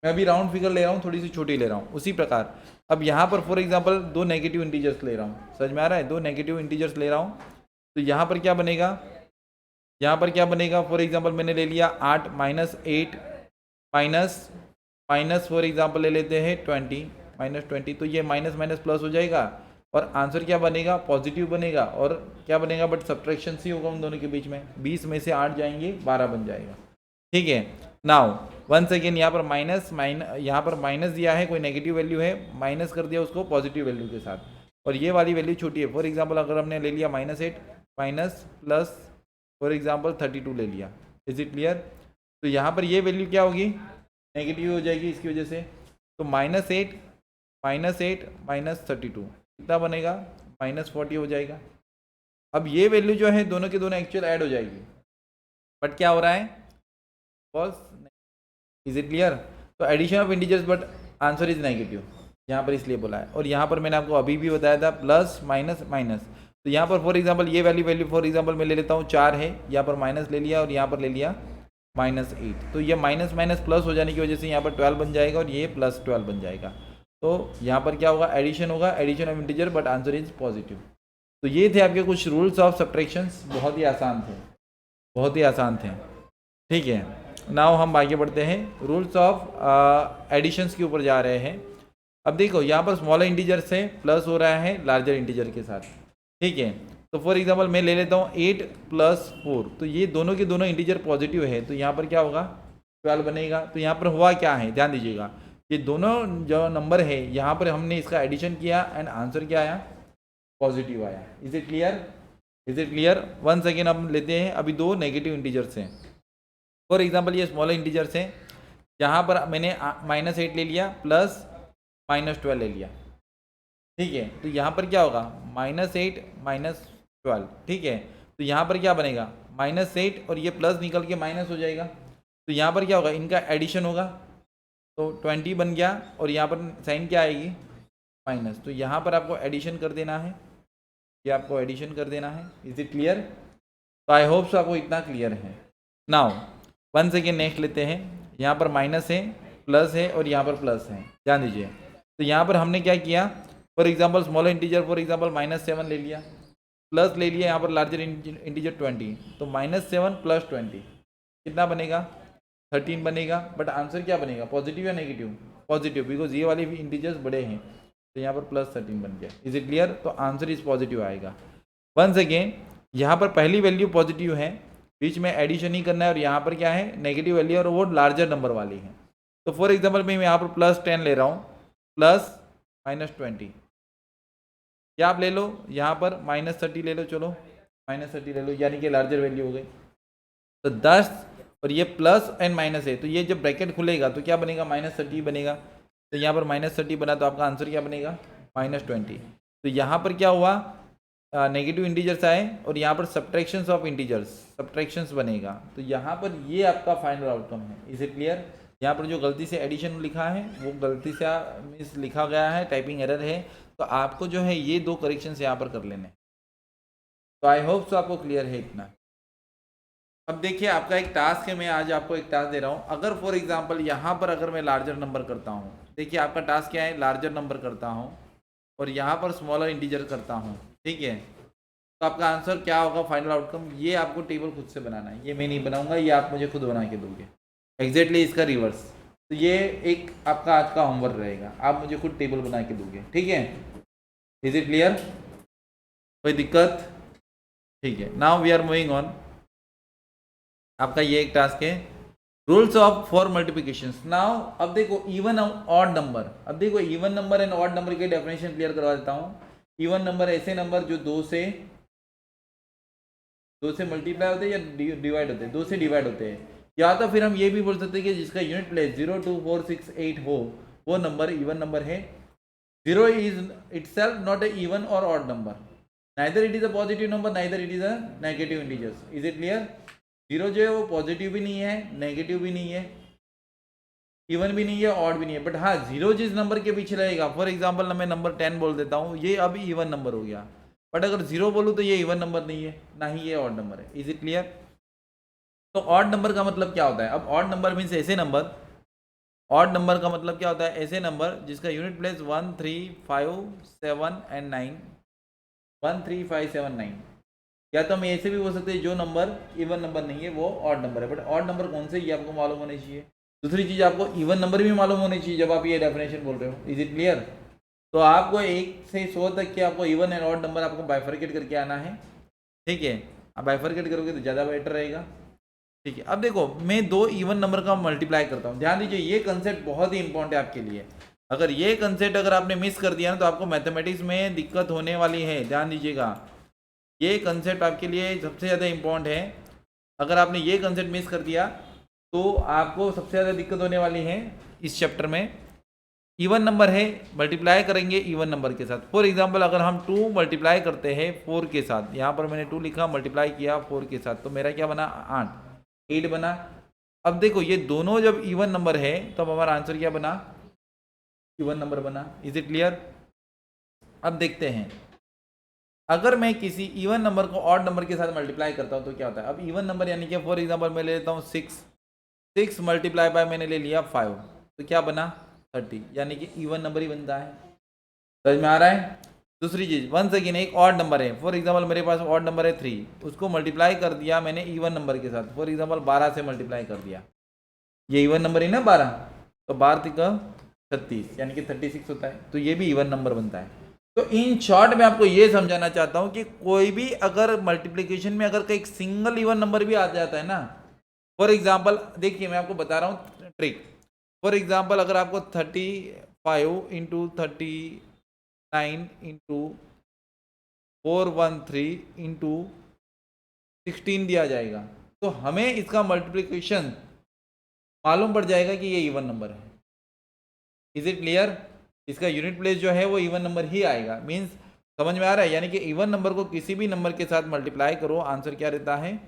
मैं अभी राउंड फिगर ले रहा हूँ, थोड़ी सी छोटी ले रहा हूँ। उसी प्रकार अब यहाँ पर फॉर एग्जांपल 2 नेगेटिव इंटीजर्स ले रहा हूँ, समझ में आ रहा है, 2 नेगेटिव इंटीजर्स ले रहा हूँ, तो यहाँ पर क्या बनेगा, यहाँ पर क्या बनेगा, फॉर एग्जांपल मैंने ले लिया 8 -8 माइनस फॉर एग्जांपल ले लेते हैं 20 -20, तो ये माइनस माइनस प्लस हो जाएगा और आंसर क्या बनेगा, पॉजिटिव बनेगा। और क्या बनेगा, बट सब्ट्रैक्शन ही होगा उन दोनों के बीच में, 20 में से 8 जाएंगे 12 बन जाएगा, ठीक है। नाउ वंस अगेन यहाँ पर यहाँ पर माइनस दिया है, कोई नेगेटिव वैल्यू है, माइनस कर दिया उसको पॉजिटिव वैल्यू के साथ, और ये वाली वैल्यू छोटी है। फॉर एग्जांपल अगर हमने ले लिया -8 माइनस प्लस फॉर एग्जांपल 32 ले लिया, इज इट क्लियर। तो यहाँ पर ये वैल्यू क्या होगी, नेगेटिव हो जाएगी इसकी वजह से, तो -8 माइनस 32 कितना बनेगा, -40 हो जाएगा। अब ये वैल्यू जो है दोनों के दोनों एक्चुअल ऐड हो जाएगी, बट क्या हो रहा है, फॉल्स। Is it clear? तो addition of integers but answer is negative, यहाँ पर इसलिए बोला है। और यहाँ पर मैंने आपको अभी भी बताया था प्लस माइनस माइनस, तो यहाँ पर फॉर एग्जांपल ये वैल्यू फॉर एग्जांपल मैं ले लेता हूँ 4 है, यहाँ पर माइनस ले लिया और यहाँ पर ले लिया -8, तो ये माइनस माइनस प्लस हो जाने की वजह से यहाँ पर 12 बन जाएगा और ये +12 बन जाएगा। तो यहाँ पर क्या होगा, एडिशन होगा, addition of integer but answer is positive. तो ये थे आपके कुछ रूल्स ऑफ सब्ट्रैक्शंस, बहुत ही आसान थे, बहुत ही आसान थे, ठीक है। नाउ हम आगे बढ़ते हैं, रूल्स ऑफ एडिशंस के ऊपर जा रहे हैं। अब देखो यहाँ पर स्मॉलर इंटीजर से प्लस हो रहा है लार्जर इंटीजर के साथ, ठीक है। तो फॉर एग्जांपल मैं ले लेता हूँ 8 + 4, तो ये दोनों के दोनों इंटीजर पॉजिटिव है, तो यहाँ पर क्या होगा 12 बनेगा। तो यहाँ पर हुआ क्या है, ध्यान दीजिएगा, ये दोनों जो नंबर है यहाँ पर हमने इसका एडिशन किया एंड आंसर क्या आया, पॉजिटिव आया। Is it clear? Is it clear? Once again हम लेते हैं, अभी 2 नेगेटिव इंटीजर्स हैं। फॉर एग्जांपल ये स्मॉलर इंटीजर्स हैं, यहाँ पर मैंने -8 ले लिया प्लस -12 ले लिया, ठीक है। तो यहाँ पर क्या होगा, -8 -12, ठीक है। तो यहाँ पर क्या बनेगा, -8 और ये प्लस निकल के माइनस हो जाएगा, तो यहाँ पर क्या होगा, इनका एडिशन होगा, तो 20 बन गया और यहाँ पर साइन क्या आएगी, माइनस। तो यहाँ पर आपको एडिशन कर देना है, ये आपको एडिशन कर देना है। Is it clear? तो आई होप सो आपको इतना क्लियर है। नाउ वन सेकेंड नेक्स्ट लेते हैं, यहाँ पर माइनस है, प्लस है और यहाँ पर प्लस है, ध्यान दीजिए। तो यहाँ पर हमने क्या किया, for example smaller integer for example -7 ले लिया, प्लस ले लिया यहाँ पर लार्जर इंटीजर 20, तो -7 + 20 कितना बनेगा, 13 बनेगा। बट आंसर क्या बनेगा, पॉजिटिव या नेगेटिव, पॉजिटिव, बिकॉज ये वाले इंटीजर्स बड़े हैं, तो यहाँ पर +13 बन गया। Is it clear? तो आंसर इज पॉजिटिव आएगा। वंस अगेन यहाँ पर पहली वैल्यू पॉजिटिव है बीच में एडिशन ही करना है, और यहाँ पर क्या है नेगेटिव वैल्यू और वो लार्जर नंबर वाली है। तो फॉर एग्जाम्पल मैं यहाँ पर +10 ले रहा हूँ, प्लस -20, या आप ले लो यहाँ पर -30 ले लो, चलो -30 ले लो, यानी कि लार्जर वैल्यू हो गई। तो 10 और ये प्लस एंड माइनस है, तो ये जब ब्रैकेट खुलेगा तो क्या बनेगा, -30 बनेगा। तो यहाँ पर -30 बना, तो आपका आंसर क्या बनेगा, -20। तो यहाँ पर क्या हुआ, नेगेटिव इंटीजर्स आए और यहाँ पर सब्ट्रैक्शंस ऑफ इंटीजर्स, सब्ट्रैक्शंस बनेगा। तो यहाँ पर ये आपका फाइनल आउटकम है। Is it clear? यहाँ पर जो गलती से एडिशन लिखा है वो गलती से मीन्स लिखा गया है, टाइपिंग एरर है, तो आपको जो है ये 2 करेक्शंस यहाँ पर कर लेने। तो आई होप सो आपको क्लियर है इतना। अब देखिए आपका एक टास्क है, मैं आज आपको एक टास्क दे रहा हूँ। अगर फॉर एग्जांपल यहाँ पर अगर मैं लार्जर नंबर करता हूँ, देखिए आपका टास्क क्या है, लार्जर नंबर करता हूँ और यहाँ पर स्मॉलर इंटीजर करता हूँ, ठीक है। तो आपका आंसर क्या होगा, फाइनल आउटकम, ये आपको टेबल खुद से बनाना है, ये मैं नहीं बनाऊंगा, ये आप मुझे खुद बना के दोगे एग्जैक्टली इसका रिवर्स। तो ये एक आपका आज का होमवर्क रहेगा, आप मुझे खुद टेबल बना के दोगे, ठीक है। Is it clear? कोई दिक्कत? ठीक है, now we are moving on. आपका ये एक टास्क है, rules of for multiplication. Now अब देखो इवन ऑड नंबर, अब देखो even number and odd number के डेफिनेशन क्लियर करवा देता हूँ। इवन नंबर ऐसे नंबर जो 2 से मल्टीप्लाई होते हैं या डिवाइड होते हैं, 2 से डिवाइड होते हैं, या तो फिर हम ये भी बोल सकते हैं कि जिसका यूनिट प्लेस 0, 2, 4, 6, 8 हो, वो नंबर इवन नंबर है। 0 is itself not a even or odd number, neither it is a positive number, neither it is a negative integers। is it clear? 0 जो है वो पॉजिटिव भी नहीं है, नेगेटिव भी नहीं है, इवन भी नहीं है, ऑड भी नहीं है। बट हाँ 0 जिस नंबर के पीछे रहेगा, फॉर एग्जाम्पल मैं नंबर 10 बोल देता हूँ, ये अब इवन नंबर हो गया। बट अगर 0 बोलूँ तो ये इवन नंबर नहीं है, ना ही ये ऑड नंबर है। Is it clear? तो ऑड नंबर का मतलब क्या होता है? अब ऑड नंबर मीन्स ऐसे नंबर, ऑड नंबर का मतलब क्या होता है, ऐसे नंबर जिसका यूनिट प्लेस 1, 3, 5, 7 एंड 9, 1, 3, 5, 7, 9। या तो हम ऐसे भी बोल सकते हैं जो नंबर इवन नंबर नहीं है वो ऑड नंबर है। बट ऑड नंबर कौन से, ये आपको मालूम होने चाहिए। दूसरी चीज़ आपको इवन नंबर भी मालूम होनी चाहिए जब आप ये डेफिनेशन बोल रहे हो। Is it clear? तो आपको 1 से 100 तक के आपको इवन एंड ऑड नंबर आपको बाइफरकेट करके आना है, ठीक है। आप बाइफरकेट करोगे तो ज़्यादा बेटर रहेगा, ठीक है। अब देखो मैं 2 इवन नंबर का मल्टीप्लाई करता हूँ, ध्यान दीजिए ये कंसेप्ट बहुत ही इंपॉर्टेंट है आपके लिए। अगर ये कंसेप्ट अगर आपने मिस कर दिया ना तो आपको मैथमेटिक्स में दिक्कत होने वाली है, ध्यान दीजिएगा। ये कंसेप्ट आपके लिए सबसे ज़्यादा इम्पोर्टेंट है। अगर आपने ये कंसेप्ट मिस कर दिया तो आपको सबसे ज़्यादा दिक्कत होने वाली है इस चैप्टर में। इवन नंबर है, मल्टीप्लाई करेंगे इवन नंबर के साथ। फॉर एग्जांपल अगर हम 2 मल्टीप्लाई करते हैं 4 के साथ, यहाँ पर मैंने 2 लिखा, मल्टीप्लाई किया 4 के साथ, तो मेरा क्या बना, 8 बना। अब देखो ये दोनों जब इवन नंबर है तब हमारा आंसर क्या बना, इवन नंबर बना। Is it clear? अब देखते हैं अगर मैं किसी इवन नंबर को ऑड नंबर के साथ मल्टीप्लाई करता हूँ तो क्या होता है। अब इवन नंबर यानी कि फॉर एग्जांपल मैं ले लेता हूँ 6 मल्टीप्लाई बाय मैंने ले लिया 5, तो क्या बना 30, यानी कि इवन नंबर ही बनता है। समझ में आ रहा है? दूसरी चीज़ वंस अगेन एक ऑड नंबर है, फॉर एग्जांपल मेरे पास ऑड नंबर है 3, उसको मल्टीप्लाई कर दिया मैंने इवन नंबर के साथ, फॉर एग्जांपल 12 से मल्टीप्लाई कर दिया, ये इवन नंबर है ना 12, तो 12 का 36 यानी कि 36 होता है, तो ये भी इवन नंबर बनता है। तो इन शॉर्ट में आपको ये समझाना चाहता हूँ कि कोई भी अगर मल्टीप्लिकेशन में अगर एक सिंगल इवन नंबर भी आ जाता है ना, फॉर एग्जाम्पल देखिए मैं आपको बता रहा हूँ ट्रिक। फॉर एग्जाम्पल अगर आपको 35 इंटू 39 इंटू 413 इंटू 16 दिया जाएगा, तो हमें इसका मल्टीप्लिकेशन मालूम पड़ जाएगा कि ये इवन नंबर है। Is it clear? इसका यूनिट प्लेस जो है वो इवन नंबर ही आएगा। मीन्स समझ में आ रहा है? यानी कि इवन नंबर को किसी भी नंबर के साथ मल्टीप्लाई करो, आंसर क्या रहता है,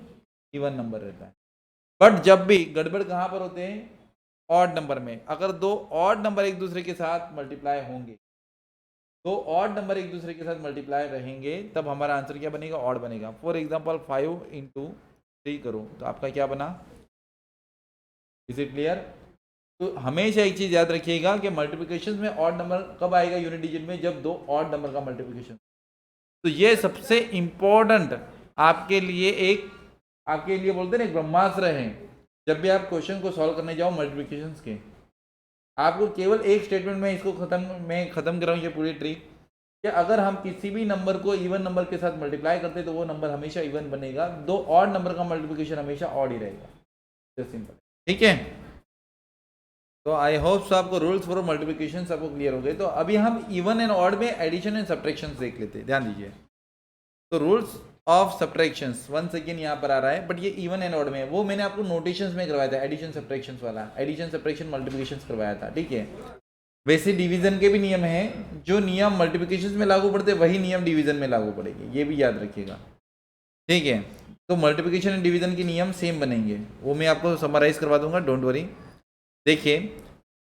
इवन नंबर रहता है। बट जब भी गड़बड़ कहाँ पर होते हैं, ऑड नंबर में। अगर 2 ऑड नंबर एक दूसरे के साथ मल्टीप्लाई होंगे, 2 ऑड नंबर एक दूसरे के साथ मल्टीप्लाई रहेंगे, तब हमारा आंसर क्या बनेगा, ऑड बनेगा। फॉर एग्जाम्पल 5 इंटू 3 करो तो आपका क्या बना। Is it clear? तो हमेशा एक चीज़ याद रखिएगा कि मल्टीप्लिकेशन में ऑड नंबर कब आएगा यूनिट डिजिट में, जब 2 ऑड नंबर का मल्टीप्लिकेशन। तो ये सबसे इम्पोर्टेंट आपके लिए एक, आपके लिए बोलते हैं ना, एक ब्रह्मास्त्र है। जब भी आप क्वेश्चन को सॉल्व करने जाओ मल्टीप्लिकेशन के, आपको केवल एक स्टेटमेंट में इसको खत्म कर रहा हूँ ये पूरी ट्रिक, कि अगर हम किसी भी नंबर को इवन नंबर के साथ मल्टीप्लाई करते तो वो नंबर हमेशा इवन बनेगा, दो ऑड नंबर का मल्टीप्लिकेशन हमेशा ऑड ही रहेगा, जस्ट सिंपल। ठीक है, तो आई होप सो आपको रूल्स फॉर मल्टीप्लिकेशन आपको क्लियर हो गए। तो अभी हम इवन एंड ऑड में एडिशन एंड सब्ट्रैक्शन देख लेते हैं, ध्यान दीजिए। तो rules of subtractions one second यहाँ पर आ रहा है, बट ये इवन एंड ऑड में है, वो मैंने आपको नोटेशंस में करवाया था, एडिशन सब्ट्रैक्शंस वाला, एडिशन सब्ट्रैक्शन मल्टीप्लिकेशन करवाया था। ठीक है, वैसे डिवीजन के भी नियम हैं, जो नियम मल्टीप्लिकेशन में लागू पड़ते हैं वही नियम डिवीजन में लागू पड़ेंगे, ये भी याद रखिएगा। ठीक है, तो मल्टीप्लिकेशन एंड डिवीजन के नियम सेम बनेंगे, वो मैं आपको समराइज करवा दूंगा, डोंट वरी। देखिए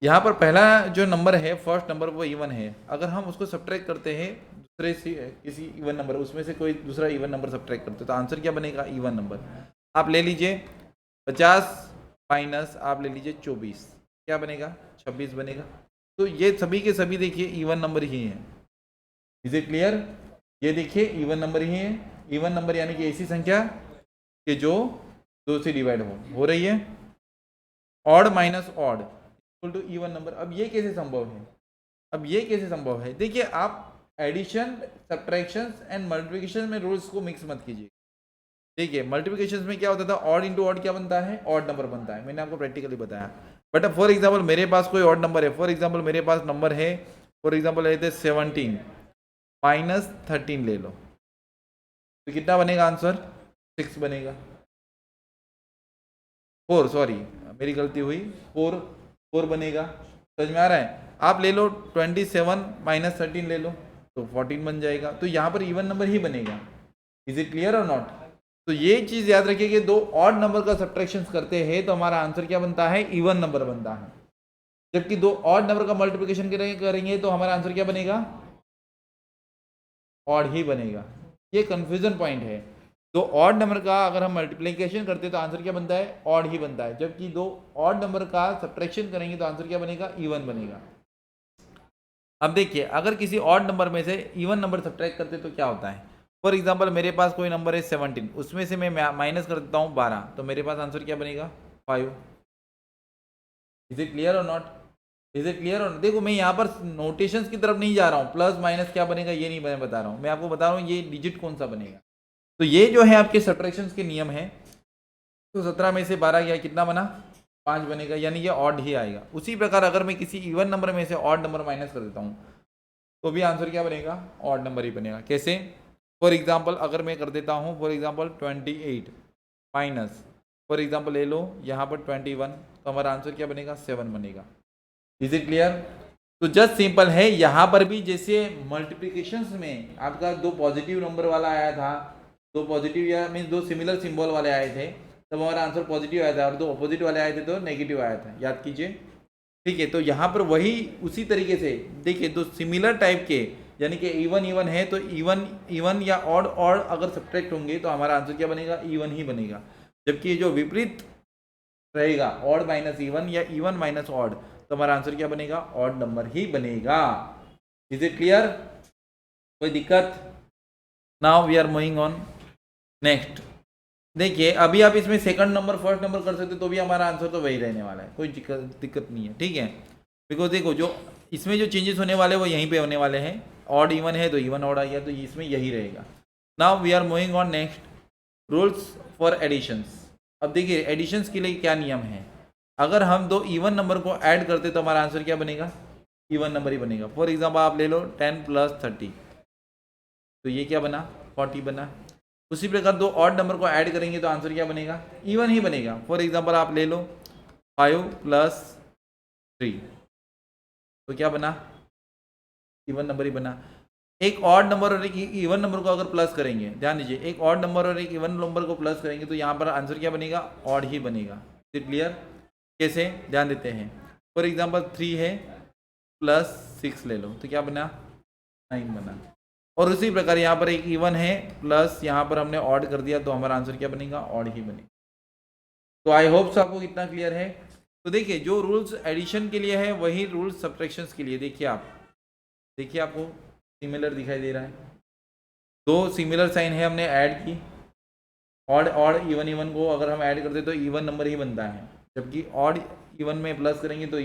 यहाँ पर पहला जो नंबर है, फर्स्ट नंबर, वो इवन है। अगर हम उसको सब्ट्रैक्ट करते हैं दूसरे से किसी इवन नंबर, उसमें से कोई दूसरा इवन नंबर सब्ट्रैक्ट करते हैं, तो आंसर क्या बनेगा? Even number. आप ले लीजिए 50 माइनस आप ले लीजिए 24, क्या बनेगा? 26 बनेगा। तो ये सभी के सभी देखिए इवन नंबर ही हैं। Is it clear? ये देखिए इवन नंबर ही है। इवन नंबर यानी कि ऐसी संख्या कि जो 2 से डिवाइड हो रही है। Odd minus odd equal to even number. अब ये कैसे संभव है? अब ये कैसे संभव है? देखिए, आप एडिशन, सब्ट्रैक्शन एंड मल्टीप्लिकेशन में रूल्स को मिक्स मत कीजिए। देखिए, मल्टीप्लिकेशन में क्या होता था? ऑड इंटू ऑड क्या बनता है? ऑड नंबर बनता है, मैंने आपको प्रैक्टिकली बताया। बट फॉर एग्जाम्पल मेरे पास कोई ऑड नंबर है, फॉर एग्जाम्पल मेरे पास नंबर है, फॉर एग्जाम्पल लेते 17 माइनस 13 ले लो, तो कितना बनेगा आंसर? 6 बनेगा। 4, सॉरी मेरी गलती हुई, 4 बनेगा। समझ में आ रहा है? आप ले लो 27 माइनस 13 ले लो तो 14 बन जाएगा। तो यहाँ पर इवन नंबर ही बनेगा। इज इट क्लियर और नॉट? तो ये चीज याद रखिए कि दो ऑड नंबर का सब्ट्रैक्शन करते हैं तो हमारा आंसर क्या बनता है? इवन नंबर बनता है। जबकि दो ऑड नंबर का मल्टीप्लिकेशन करेंगे तो हमारा आंसर क्या बनेगा? ऑड ही बनेगा। ये कंफ्यूजन पॉइंट है। दो ऑड नंबर का अगर हम मल्टीप्लिकेशन करते हैं तो आंसर क्या बनता है? ऑड ही बनता है। जबकि दो ऑड नंबर का सब्ट्रैक्शन करेंगे तो आंसर क्या बनेगा? इवन बनेगा। अब देखिए, अगर किसी ऑड नंबर में से इवन नंबर सब्ट्रैक्ट करते तो क्या होता है? फॉर एग्जाम्पल मेरे पास कोई नंबर है 17, उसमें से मैं माइनस कर देता हूँ 12, तो मेरे पास आंसर क्या बनेगा? 5। इज इट क्लियर और नॉट? इज इट क्लियर और नॉट? देखो, मैं यहाँ पर नोटेशंस की तरफ नहीं जा रहा हूँ, प्लस माइनस क्या बनेगा ये नहीं मैं बता रहा हूँ, मैं आपको बता रहा हूँ ये डिजिट कौन सा बनेगा। तो ये जो है आपके सब्ट्रैक्शंस के नियम है। तो 17 में से 12 गया, कितना बना? 5 बनेगा, यानी ये ऑड ही आएगा। उसी प्रकार अगर मैं किसी इवन नंबर में से ऑड नंबर माइनस कर देता हूँ तो भी आंसर क्या बनेगा? ऑड नंबर ही बनेगा। कैसे? फॉर एग्जाम्पल अगर मैं कर देता हूँ, for example 28 minus, for example ले लो यहाँ पर 21, तो हमारा आंसर क्या बनेगा? 7 बनेगा। Is it clear? तो जस्ट सिंपल है। यहाँ पर भी जैसे मल्टीप्लिकेशंस में आपका दो पॉजिटिव नंबर वाला आया था, दो पॉजिटिव या मीन्स दो सिमिलर सिंबल वाले आए थे, तब हमारा आंसर पॉजिटिव आया था, और दो अपोजिट वाले आए थे तो नेगेटिव आया था, याद कीजिए। ठीक है, तो यहाँ पर वही उसी तरीके से देखिए, दो सिमिलर टाइप के, यानी कि इवन है तो इवन या ऑड अगर सब्ट्रैक्ट होंगे तो हमारा आंसर क्या बनेगा? इवन ही बनेगा। जबकि ये जो विपरीत रहेगा, ऑड माइनस इवन या इवन माइनस ऑड, तो हमारा आंसर क्या बनेगा? ऑड नंबर ही बनेगा। Is it clear? कोई दिक्कत? Now we are moving on next. देखिए, अभी आप इसमें सेकंड नंबर फर्स्ट नंबर कर सकते तो भी हमारा आंसर तो वही रहने वाला है, कोई दिक्कत नहीं है। ठीक है, बिकॉज देखो जो इसमें जो चेंजेस होने वाले वो यहीं पे होने वाले हैं। ऑड इवन है तो इवन ऑड आ गया, तो इसमें यही रहेगा। Now we are moving on next, rules for additions. अब देखिए, एडिशंस के लिए क्या नियम है? अगर हम दो इवन नंबर को ऐड करते तो हमारा आंसर क्या बनेगा? इवन नंबर ही बनेगा। फॉर एग्जाम्पल आप ले लो 10 + 30, तो ये क्या बना? 40 बना। उसी प्रकार दो ऑड नंबर को ऐड करेंगे तो आंसर क्या बनेगा? इवन ही बनेगा। फॉर एग्जाम्पल आप ले लो 5 + 3, तो क्या बना? इवन नंबर ही बना। एक ऑड नंबर और एक इवन नंबर को अगर प्लस करेंगे, ध्यान दीजिए, एक ऑड नंबर और एक इवन नंबर को प्लस करेंगे तो यहाँ पर आंसर क्या बनेगा? ऑड ही बनेगा। Is it clear? कैसे? ध्यान देते हैं। फॉर एग्जाम्पल 3 है + 6 ले लो, तो क्या बना? 9 बना। और उसी प्रकार यहाँ पर एक इवन है प्लस यहाँ पर हमने ऑड कर दिया, तो हमारा आंसर क्या बनेगा? ऑड ही बनेगा। तो आई होप सो आपको कितना क्लियर है। तो देखिए, जो रूल्स एडिशन के लिए है वही रूल्स सब्ट्रैक्शंस के लिए। देखिए आपको सिमिलर दिखाई दे रहा है, दो सिमिलर साइन है, हमने ऐड की। ऑड इवन को अगर हम ऐड करते तो इवन नंबर ही बनता है, जबकि ऑड इवन में प्लस करेंगे तो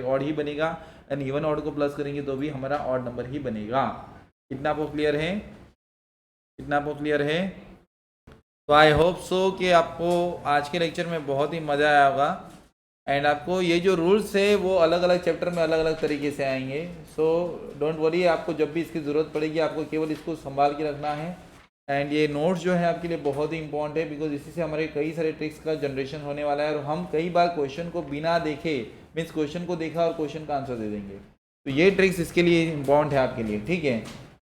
ऑड ही बनेगा, एंड इवन ऑड को प्लस करेंगे तो भी हमारा ऑड नंबर ही बनेगा। कितना आपको क्लियर है? कितना आपको क्लियर है? तो आई होप सो कि आपको आज के लेक्चर में बहुत ही मज़ा आया होगा एंड आपको ये जो रूल्स है वो अलग अलग चैप्टर में अलग अलग तरीके से आएंगे। सो डोंट वरी, आपको जब भी इसकी ज़रूरत पड़ेगी आपको केवल इसको संभाल के रखना है। एंड ये नोट्स जो है आपके लिए बहुत ही इंपॉर्टेंट है, बिकॉज इसी से हमारे कई सारे ट्रिक्स का जनरेशन होने वाला है और हम कई बार क्वेश्चन को बिना देखे, मीन्स क्वेश्चन को देखा और क्वेश्चन का आंसर दे देंगे। तो ये ट्रिक्स इसके लिए इम्पॉर्टेंट है आपके लिए, ठीक है।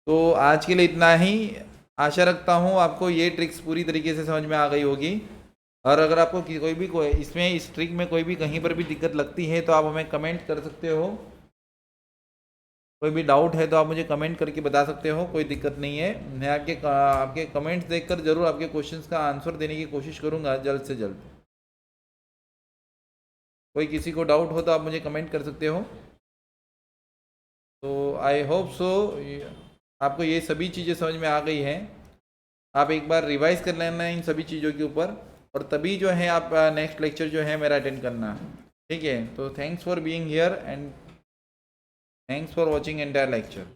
तो आज के लिए इतना ही। आशा रखता हूँ आपको ये ट्रिक्स पूरी तरीके से समझ में आ गई होगी। और अगर आपको कोई इसमें इस ट्रिक में कोई भी कहीं पर भी दिक्कत लगती है तो आप हमें कमेंट कर सकते हो। कोई भी डाउट है तो आप मुझे कमेंट करके बता सकते हो, कोई दिक्कत नहीं है। मैं आपके कमेंट्स देखकर ज़रूर आपके क्वेश्चंस का आंसर देने की कोशिश करूँगा जल्द से जल्द। कोई किसी को डाउट हो तो आप मुझे कमेंट कर सकते हो। तो आई होप सो आपको ये सभी चीज़ें समझ में आ गई हैं। आप एक बार रिवाइज कर लेना इन सभी चीज़ों के ऊपर और तभी जो है आप नेक्स्ट लेक्चर जो है मेरा अटेंड करना, ठीक है। तो thanks for being here and thanks for watching entire lecture.